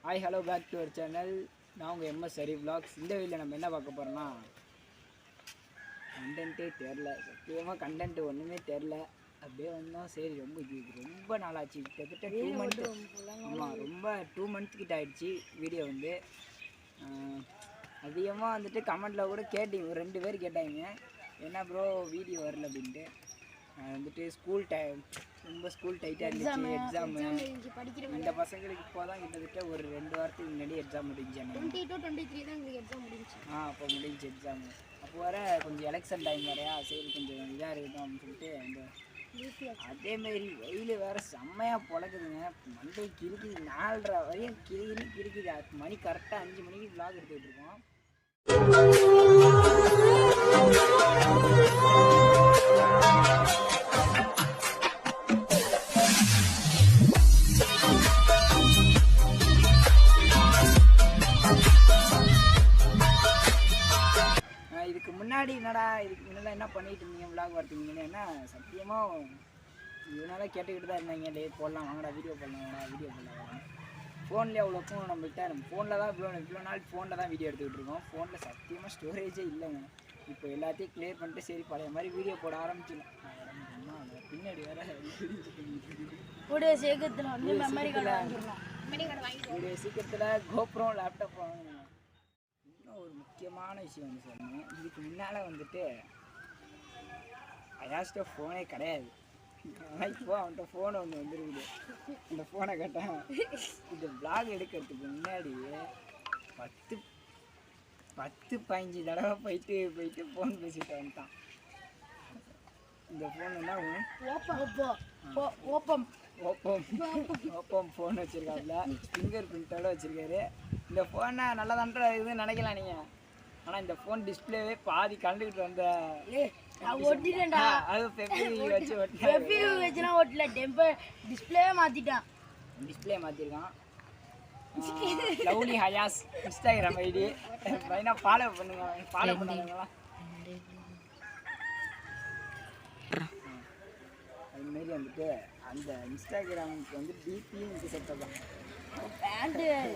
Hi hello back to our channel. நான் உங்கள் MS சரி vlogs. இந்த வீடியோவில் நம்ம என்ன பார்க்க போகிறோம்னா, கண்டென்ட்டே தெரில, சத்தியமாக கண்டென்ட் ஒன்றுமே தெரில. அப்படியே வந்தோம். சரி ரொம்ப நாளாச்சு, கிட்டத்தட்ட 2 month. ஆமாம், ரொம்ப 2 month கிட்ட ஆகிடுச்சு வீடியோ வந்து. அதிகமாக வந்துட்டு கமெண்டில் கூட கேட்டீங்க, ஒரு 2 பேர் கேட்டாங்க, என்ன ப்ரோ வீடியோ வரல அப்படின்ட்டு. வந்துட்டு ஸ்கூல் டைட்டாக இருந்துச்சு. எக்ஸாமு இந்த பசங்களுக்கு இப்போ தான் கிட்டத்தட்ட ஒரு 2 வாரத்துக்கு முன்னாடி எக்ஸாம் முடிஞ்சு. 22-23 தான் எங்களுக்கு எக்ஸாம் முடிஞ்சு. அப்போ முடிஞ்சு எக்ஸாமு. அப்போ வர கொஞ்சம் எலெக்ஷன் டைம் வரையா, சரி கொஞ்சம் இதாக இருக்கட்டும் அப்படின்னு சொல்லிட்டு அந்த அதேமாரி வெயில் வேறு செம்மையாக பொழக்குதுங்க. மண்டை கிறுக்குது, 4:30 வரையும் கிறுக்குது. மணி கரெக்டாக 5 மணிக்கு vlog எடுத்துக்கிட்டு இருக்கோம். இதுக்கு முன்னாடி என்ன பண்ணிட்டு இருந்தீங்க vlog வரதுங்கன்னு? ஏன்னா சத்தியமாக இதனால கேட்டுக்கிட்டு தான் இருந்தாங்க, டே போடலாம் வாங்கடா, வீடியோ போடலாம். ஃபோன்லேயே அவ்வளோக்கும் நம்மள்கிட்ட ஃபோனில் தான் இவ்வளோ நாள் ஃபோனில் தான் வீடியோ எடுத்துக்கிட்டு இருக்கோம். ஃபோனில் சத்தியமாக ஸ்டோரேஜே இல்லைங்க. இப்போ எல்லாத்தையும் கிளியர் பண்ணிட்டு சரி பழைய மாதிரி வீடியோ போட ஆரம்பிச்சிடலாம். பின்னாடி வேற கூடிய சீக்கிரத்தில் வந்து மெமரி கார்டு சீக்கிரத்தில் கோப்ரோ லேப்டாப் வாங்கணும். இன்னும் ஒரு முக்கியமான விஷயம் வந்து சொல்லணும். இதுக்கு முன்னால் வந்துட்டு அயாஸ்ட ஃபோனே கிடையாது. ஆனால் இப்போ அவன்கிட்ட ஃபோன் ஒன்று வந்துருக்குது. இந்த ஃபோனை கேட்டான். இந்த vlog எடுக்கிறதுக்கு முன்னாடி 10-15 தடவை போயிட்டு ஃபோன் பேசிட்டு வந்துட்டான். இந்த ஃபோன் என்ன ஓப்பம் ஃபோன் வச்சுருக்காப்புல, ஃபிங்கர் பிரிண்டோட வச்சுருக்காரு. இந்த ஃபோனை நல்லா தான்ற இதுன்னு நினைக்கலாம் நீங்கள். ஆனால் இந்த ஃபோன் டிஸ்பிளேவே பாதி கலந்துக்கிட்டு வந்த டிஸ்பிளே மாற்றிட்டான். டிஸ்பிளே மாற்றிருக்கான். லவ்லி ஹயாஸ் இன்ஸ்டாகிராம் ஐடி மெயினாக ஃபாலோ பண்ணுங்களா. அதுமாரி வந்துட்டு அந்த இன்ஸ்டாகிராமுக்கு வந்து டிபியும் இது செட்டதான்.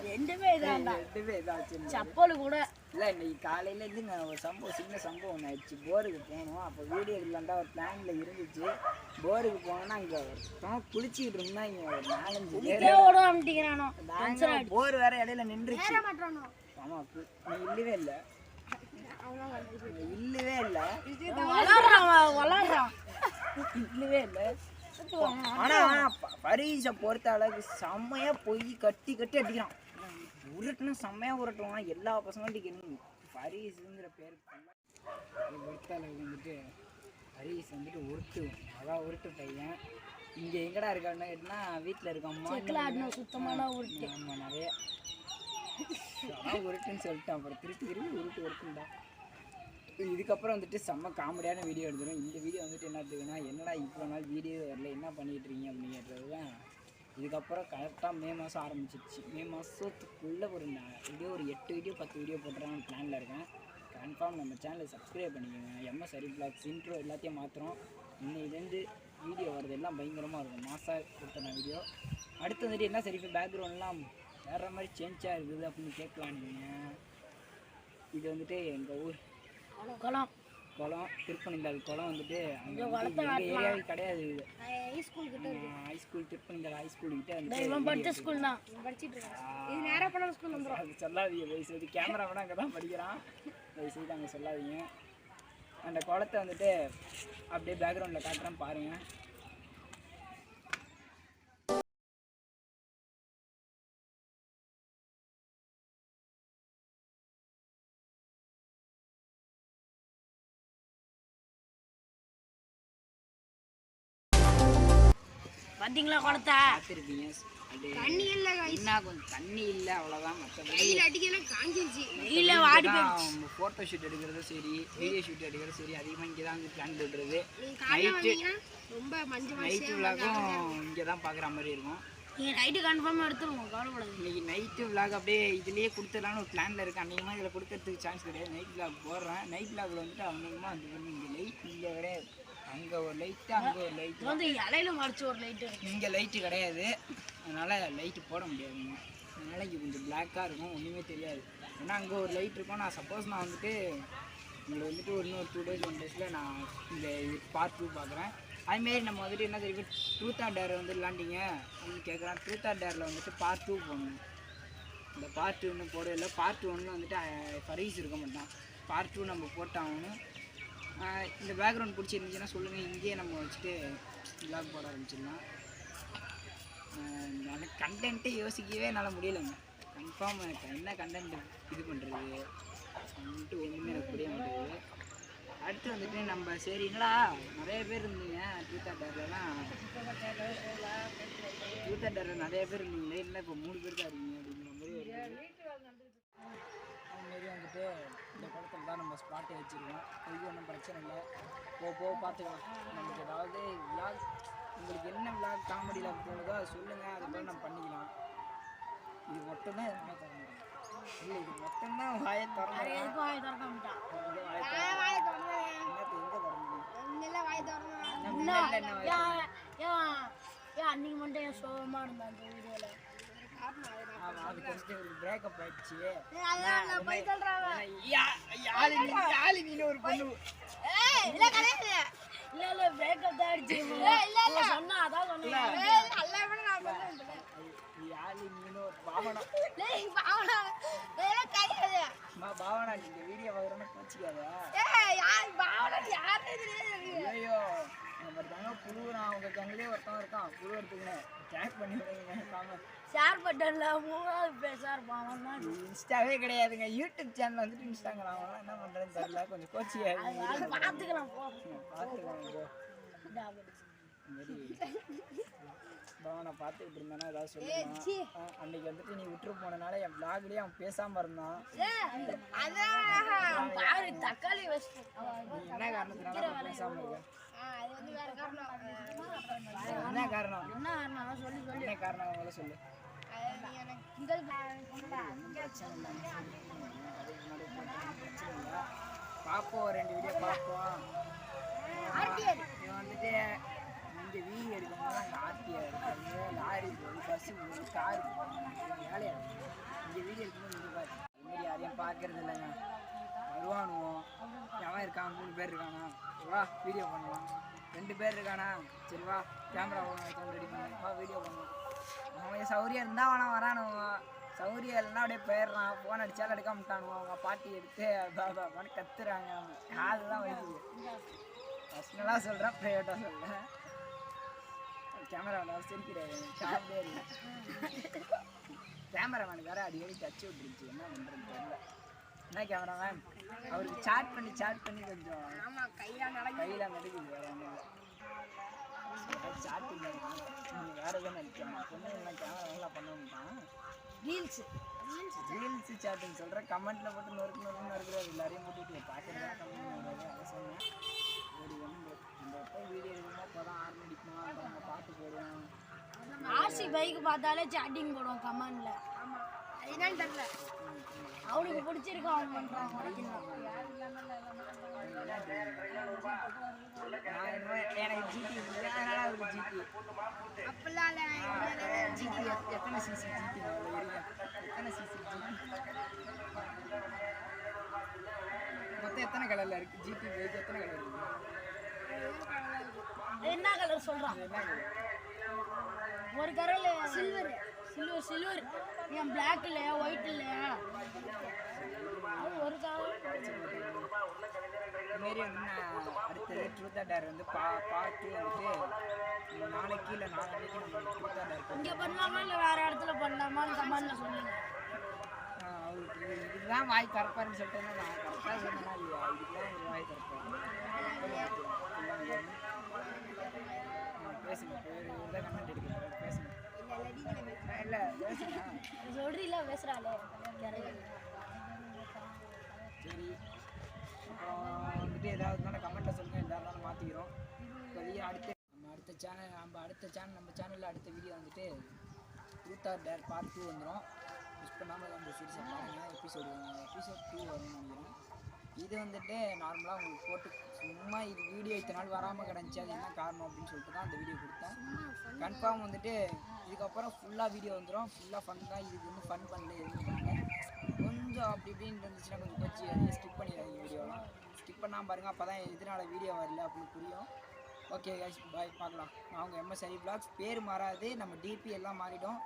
ரெண்டுமே இதாச்சு. சப்பல் கூட இல்லை, இன்னைக்கு காலையிலேருந்து நான் ஒரு சின்ன சம்பவம் ஒன்று ஆயிடுச்சு. போருக்கு போகணும். அப்போ வீடியோ எடுக்கலான்டா ஒரு பிளானில் இருந்துச்சு. போருக்கு போனோன்னா அங்கே குளிச்சுக்கிட்டு இருந்தா இங்கே ஒரு 4-5 பேர் போர் வேற இடையில நின்றுச்சு. ஆமாம், நீ இல்லவே இல்லை. ஆனால் பரீஸை பொறுத்த அளவுக்கு செம்மையாக போய் கட்டி அடிக்கிறான். உருட்டுன்னு செம்மையாக உருட்டுவான். எல்லா பசங்கள்கிட்ட பரீஸுங்கிற பேர் பொறுத்த அளவுக்கு வந்துட்டு பரீஸ் வந்துட்டு உருட்டு பையன். இங்கே எங்கடா இருக்கான்னு கேட்டினா வீட்டில் இருக்கோம்மா சுத்தமான உருட்டு. ஆமாம், நிறைய உருட்டுன்னு சொல்லிட்டான். அப்புறம் திருப்பி உருட்டுண்டா. இதுக்கப்புறம் வந்துட்டு செம்ம காமெடியான வீடியோ எடுத்துடும். இந்த வீடியோ வந்துட்டு என்னத்துக்குன்னா, என்னடா இவ்வளோ நாள் வீடியோ வரல, என்ன பண்ணிகிட்டு இருக்கீங்க அப்படின்னு கேட்டது தான். இதுக்கப்புறம் கரெக்டாக மே மாதம் ஆரம்பிச்சிருச்சு. மே மாதத்துக்குள்ளே ஒரு 8 வீடியோ 10 வீடியோ போட்டுறான்னு பிளானில் இருக்கேன். கன்ஃபார்ம் நம்ம சேனலை சப்ஸ்கிரைப் பண்ணிக்கோங்க. எம்எஸ் சரி vlogs இன்ட்ரோ எல்லாத்தையும் மாற்றுறோம். இன்னையிலேருந்து வீடியோ வரது எல்லாம் பயங்கரமாக இருக்கும். மாதம் கொடுத்தன வீடியோ. அடுத்து வந்துட்டு என்ன சரி பேக்ரவுண்ட்லாம் வேறு மாதிரி சேஞ்சாக இருக்குது அப்படின்னு கேட்கலாம் நீங்கள். இது வந்துட்டு எங்கள் ஊர் குளம் திருப்பணிந்தாள் குளம் வந்துட்டு எங்கள் ஏரியாவில் கிடையாது. இது ஹைஸ்கூல் திருப்பணிந்தாள் ஹைஸ்கூல் கிட்ட படித்த ஸ்கூல் தான் அது சொல்லாதீங்க வயசு. கேமரா கூட அங்கே தான் படிக்கிறான். வயசு அங்கே சொல்லாதீங்க. அந்த குளத்தை வந்துட்டு அப்படியே பேக்ரவுண்டில் காட்டுறேன் பாருங்கள். பார்த்தீங்களா குளத்தை? பார்த்துருப்பீங்க. தண்ணி இல்லை, கொஞ்சம் தண்ணி இல்லை, அவ்வளோதான். மற்றபடி ஃபோட்டோ ஷூட் எடுக்கிறதும் சரி, வீடியோ ஷூட் எடுக்கிறதும் சரி, அதிகமாக இங்கே தான் வந்து பிளான் போட்டுறது. நைட்டு விளாகும் இங்கே தான் பார்க்குற மாதிரி இருக்கும். நைட்டு கன்ஃபார்மாக எடுத்துருவோம், கவலைப்படாது. இன்றைக்கி நைட்டு விளாக் அப்படியே இதுலேயே கொடுத்துடலான்னு ஒரு பிளானில் இருக்குது. அன்றைக்கமாக இதில் கொடுக்கறதுக்கு சான்ஸ் கிடையாது. நைட் விளாக் போடுறேன். நைட் விளாகில் வந்துட்டு அநேகமாக அந்த இங்கே லைட் இங்கே கிடையாது. அங்கே ஒரு லைட்டு, அங்கே ஒரு லைட்டு வந்து இலையில மறைச்சு ஒரு லைட்டு. இங்கே லைட்டு கிடையாது, அதனால் லைட்டு போட முடியாதுங்க. அதனால் இங்கே கொஞ்சம் பிளாக்காக இருக்கும், ஒன்றுமே தெரியாது. ஏன்னா அங்கே ஒரு லைட் இருக்கும். நான் சப்போஸ் நான் வந்துட்டு உங்களை வந்துட்டு ஒரு இன்னொரு 2 days 1 days நான் இந்த பார்ட் 2 பார்க்குறேன். அதுமாரி நம்ம வந்துட்டு என்ன தெரியும், ட்ரூத் ஆர் டேர் வந்து விளாண்டிங்க அப்படின்னு கேட்குறான். ட்ரூத் ஆர் டேரில் வந்துட்டு பார்ட் 2 போடணும். இந்த பார்ட் 2 இன்னும் போடவே இல்லை. பார்ட் 1 வந்துட்டு ஃபரீஸ் இருக்க மாட்டான். பார்ட் 2 நம்ம போட்டாகணும். இந்த பேக்ரவுண்ட் பிடிச்சிருந்துச்சுன்னா சொல்லுங்கள், இங்கேயே நம்ம வச்சுட்டு விளாக் போட ஆரம்பிச்சிடலாம். எனக்கு கண்டென்ட்டே யோசிக்கவே என்னால் முடியலைங்க. கன்ஃபார்ம் எனக்கு என்ன கண்டென்ட் இது பண்ணுறது வந்துட்டு ஒன்றுமே எனக்கு புரிய மாட்டேங்குது. அடுத்து வந்துட்டு நம்ம சரி என்னடா நிறைய பேர் இருந்தீங்க ட்ரூத் ஆர் டேர்லாம், ட்ரூத் ஆர் டேரில் நிறைய பேர் இருந்தீங்களே, இல்லை இப்போ 3 பேர் தான் இருக்கீங்க அப்படிங்கிற மாதிரி அதுமாரி வந்துட்டு இந்த படத்தில் தான் நம்ம ஸ்பாட்டை வச்சுருக்கோம். இது ஒன்றும் பிரச்சனை இல்லை, போக பார்த்துக்கலாம். நமக்கு ஏதாவது விளாக் உங்களுக்கு என்ன விளாக் காமெடியில் போகுதோ அதை சொல்லுங்கள், அது போல் நம்ம பண்ணிக்கலாம். இது மட்டும்தான் எதுவுமே தர முடியும். இல்லை இது மொத்தம்தான் வாயை திறந்து வாயை திறக்க மாட்டான். அன்னைக்கு மட்டும் என் சோகமா இருந்தான் அந்த வீடியோல. அதுக்கு வந்துட்டு ஒரு பிரேக்கப் ஆயிடுச்சு. ஒரு பொண்ணு இல்ல பிரேக்கப் தான் ஆயிடுச்சு. சொன்னா அதான் சொன்னேன். பாவனா இந்த வீடியோ பார்க்குறோன்னு கோச்சிக்காத. ஐயோ ஒருத்தவங்க புழுவுறான், அவங்க கண்ணிலே ஒருத்தவங்க இருக்கான் புழு எடுத்துக்கணும். டேக் பண்ணி விடுங்க. ஷேர் பட்டன்ல 3வது பேசா இருப்பான். அவன் தான் இன்ஸ்டாவே கிடையாதுங்க, யூடியூப் சேனல் வந்துட்டு இன்ஸ்டாகிராம். அவங்களாம் என்ன பண்ணுறதுன்னு தெரியல, கொஞ்சம் கோச்சிக்காது. பார்த்துக்கலாம் போ. பவனை பார்த்துக்கிட்டு இருந்தானா ஏதாவது சொல்லுவான். அன்னைக்கு வந்துட்டு நீ விட்டுரு போனனால என் விளாக்லேயே அவன் பேசாமல் இருந்தான். தக்காளி நீ என்ன காரணத்தினால பேசாமல் இருக்க? என்ன காரணம்? என்ன காரணம் அவங்கள சொல்லு. பார்ப்போம், 2 வீடியோ பார்ப்போம். இவன் வந்துட்டு இங்கே வீடியோ எடுக்கும்போது அங்கே ஆர்டிஆர் இருக்காங்க, லாரி போகுது, பஸ்ஸு போகுது, காரு வேலையா இங்கே வீடியோ எடுக்கும்போது இங்கே பாரு. இதுமாரி யாரையும் பார்க்கறது இல்லைங்க. வருவானுவோம், எவன் இருக்கான், 3 பேர் இருக்கானா, வா வீடியோ பண்ணலாம். 2 பேர் இருக்கானா, சரி வா கேமரா ரெடி பண்ணி வா வீடியோ பண்ணுவோம். அவன் சௌரியம் இருந்தால் அவனா வரானுவான், சௌரியம் இல்லைன்னா அப்படியே போயிடுறான். ஃபோன் அடித்தாலும் எடுக்க மாட்டானுவான். அவங்க பாட்டி எடுத்து அதான் கத்துறாங்க. காதெல்லாம் வலிக்குது. பர்சனலாக சொல்கிறேன், ப்ரைவேட்டாக சொல்கிறேன். கேமராவில் சிரிக்கிறாரு, சாப்பிட்டே இல்லை. கேமராமேனுக்கு வேறு அடிக்கடி டச்சு விட்டுருச்சு, என்ன பண்ணுறது தெரியல. என்ன கேமராமேன் அவருக்கு சாட் பண்ணி கொஞ்சம் கையில் நடுக்குது. வேறு ஒன்றும் இல்லை, சாட்டிங் வேறு எதுவும் நினைச்சேன். பொண்ணு என்ன கேமரா நல்லா பண்ண மாட்டான். ரீல்ஸு சாட்டிங் சொல்கிறேன். கமெண்ட்டில் போட்டு நொறுக்குன்னு இருக்கிறாரு. எல்லாரையும் போட்டுட்டு பார்க்குறதா கமெண்ட் வராது. அதை சொன்னேன். ஒரு ஒன்று இந்த எப்போ வீடியோ எடுக்கணுமோ அப்போ தான் ஆர்மி அடிக்கணும், அப்புறம் நம்ம பாட்டு போடுவோம். ஆர்சி பைக் பார்த்தாலே சாட்டிங் போடுவோம் கமெண்ட்ல. என்னன்னு தெரியல, அவனுக்கு பிடிச்சிருக்கு அவன் பண்ணுறான். எனக்கு ஜிடி அதனால அவருக்கு ஜிடி அப்படிலாம் ஜிடி எத்தனை சிசி ஜிடி எத்தனை சிசி ஜிடி மொத்தம் எத்தனை கலரில் இருக்குது ஜிடி பைக்? எத்தனை கலர் இருக்குது? என்ன கலர் சொல்கிறான்? என்ன கலர்? ஒரு கலர் சில்வர் ஏன் பிளாக் இல்லையா ஒயிட் இல்லையா? ஒரு கலர் இதுமாரி வந்து நான் அடுத்தது ட்ரூத் ஆர் டேர் வந்து பார்த்து வந்துட்டு நாளைக்கு இல்லை நாளைக்கு நம்ம ட்ரூத் ஆர் டேர் இங்கே பண்ணலாமா இல்லை வேறு இடத்துல பண்ணலாமான்னு கமெண்ட்ல சொல்லுங்க. அவருக்கு இதுதான் வாய் திறப்பாருன்னு சொல்லிட்டேன்னா நான் கரெக்டாக சொன்னேன்னா இல்லையா? இதுக்குதான் ஒரு வாய் திறப்பாரு. பேசுங்க, இவர் தான் கமெண்ட் எடுக்கிறாரு, பேசுங்க. இல்லை பேசுங்க, சொல்றீங்களா? பேசுகிறாளே. சரி அப்புறம் வந்துட்டு ஏதாவது இருந்தாலும் கமெண்ட்டில் சொல்லுங்கள், எதாக இருந்தாலும் மாற்றிக்கிறோம். இப்போதைக்கு அடுத்த சேனல் நம்ம சேனலில் அடுத்த வீடியோ வந்துட்டு ட்ரூத் ஆர் டேர் பார்ட் 2 வந்துடும். மிஸ் பண்ணாமல் நம்ம சீரியஸாக பாருங்கள். எபிசோட் 2 வரும்னு நினைக்கிறேன். இது வந்துட்டு நார்மலாக உங்களுக்கு போட்டு சும்மா இது வீடியோ இத்தனை நாள் வராமல் கிடந்துச்சு அது என்ன காரணம் அப்படின்னு சொல்லிட்டு தான் அந்த வீடியோ கொடுத்தேன். கன்ஃபார்ம் வந்துட்டு இதுக்கப்புறம் ஃபுல்லாக வீடியோ வந்துடும். ஃபுல்லாக ஃபன் தான். இதுக்கு வந்து ஃபன் பண்ணல எதுவும் பண்ணல. கொஞ்சம் அப்படி இப்படின்னு இருந்துச்சுன்னா கொஞ்சம் கொச்சி ஸ்கிப் பண்ணிடாதீங்க. வீடியோலாம் ஸ்கிப் பண்ணாமல் பாருங்கள். அப்போ தான் எதனால வீடியோ வரல அப்படின்னு புரியும். ஓகே கைஸ் பாய், பார்க்கலாம். அவங்க எம்எஸ் ஹரி விலாக்ஸ் பேர் மாறாது, நம்ம டிபி எல்லாம் மாறிடும்.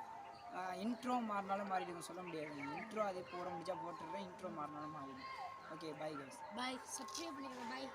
இன்ட்ரோ மாறினாலும் மாறிடுங்க, சொல்ல முடியாது. இன்ட்ரோ அதே போட முடிஞ்சா போட்டுடுறேன், இன்ட்ரோ மாறினாலும் மாறிடும். Okay bye guys. Bye, subscribe பண்ணிடுங்க. பாய்.